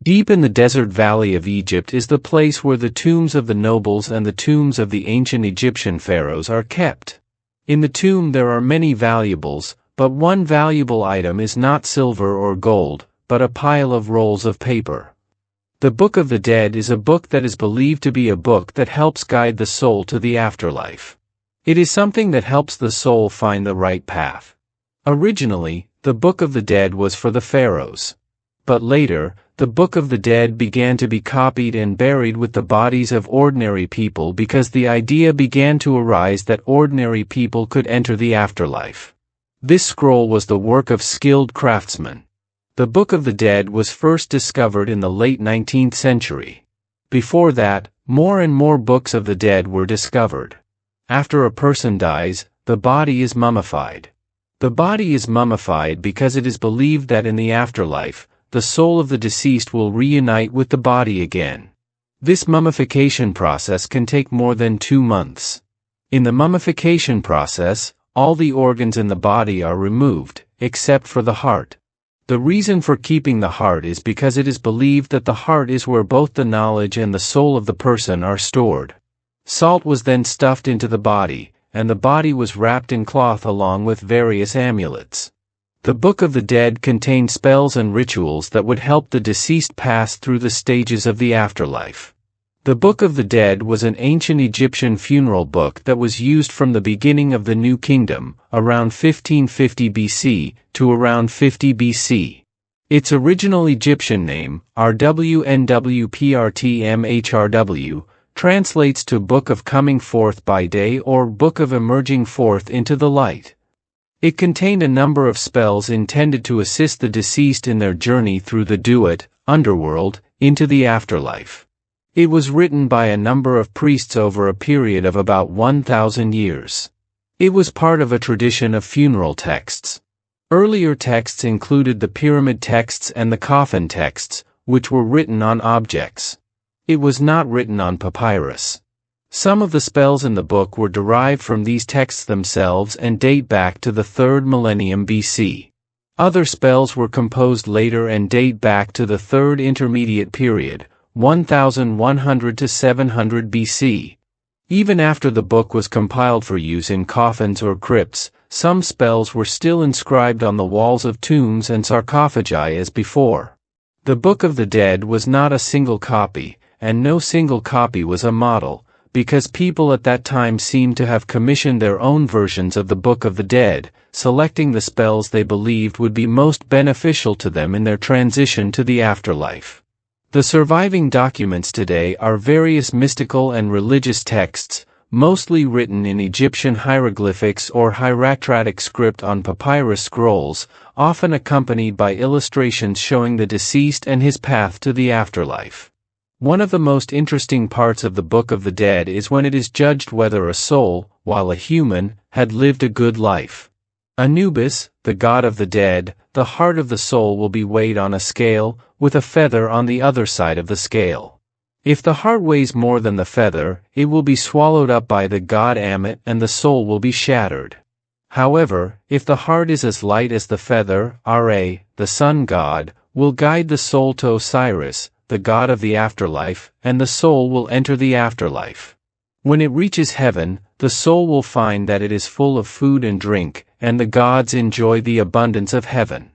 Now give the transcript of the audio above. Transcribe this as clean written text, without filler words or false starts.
Deep in the desert valley of Egypt is the place where the tombs of the nobles and the tombs of the ancient Egyptian pharaohs are kept. In the tomb there are many valuables, but one valuable item is not silver or gold, but a pile of rolls of paper. The Book of the Dead is a book that is believed to be a book that helps guide the soul to the afterlife. It is something that helps the soul find the right path. Originally, the Book of the Dead was for the pharaohs. But later, the Book of the Dead began to be copied and buried with the bodies of ordinary people because the idea began to arise that ordinary people could enter the afterlife. This scroll was the work of skilled craftsmen. The Book of the Dead was first discovered in the late 19th century. Before that, more and more books of the dead were discovered. After a person dies, the body is mummified. The body is mummified because it is believed that in the afterlife, the soul of the deceased will reunite with the body again. This mummification process can take more than 2 months. In the mummification process, all the organs in the body are removed, except for the heart. The reason for keeping the heart is because it is believed that the heart is where both the knowledge and the soul of the person are stored. Salt was then stuffed into the body, and the body was wrapped in cloth along with various amulets. The Book of the Dead contained spells and rituals that would help the deceased pass through the stages of the afterlife. The Book of the Dead was an ancient Egyptian funeral book that was used from the beginning of the New Kingdom, around 1550 BC, to around 50 BC. Its original Egyptian name, RWNWPRTMHRW, translates to Book of Coming Forth by Day or Book of Emerging Forth into the Light. It contained a number of spells intended to assist the deceased in their journey through the Duat, underworld, into the afterlife. It was written by a number of priests over a period of about 1,000 years. It was part of a tradition of funeral texts. Earlier texts included the Pyramid Texts and the Coffin Texts, which were written on objects. It was not written on papyrus. Some of the spells in the book were derived from these texts themselves and date back to the 3rd millennium BC. Other spells were composed later and date back to the 3rd intermediate period, 1100 to 700 BC. Even after the book was compiled for use in coffins or crypts, some spells were still inscribed on the walls of tombs and sarcophagi as before. The Book of the Dead was not a single copy, and no single copy was a model, because people at that time seemed to have commissioned their own versions of the Book of the Dead, selecting the spells they believed would be most beneficial to them in their transition to the afterlife. The surviving documents today are various mystical and religious texts, mostly written in Egyptian hieroglyphics or hieracratic script on papyrus scrolls, often accompanied by illustrations showing the deceased and his path to the afterlife. One of the most interesting parts of the Book of the Dead is when it is judged whether a soul, while a human, had lived a good life. Anubis, the god of the dead, the heart of the soul will be weighed on a scale, with a feather on the other side of the scale. If the heart weighs more than the feather, it will be swallowed up by the god Ammit and the soul will be shattered. However, if the heart is as light as the feather, Ra, the sun god, will guide the soul to Osiris, the god of the afterlife, and the soul will enter the afterlife. When it reaches heaven, the soul will find that it is full of food and drink, and the gods enjoy the abundance of heaven.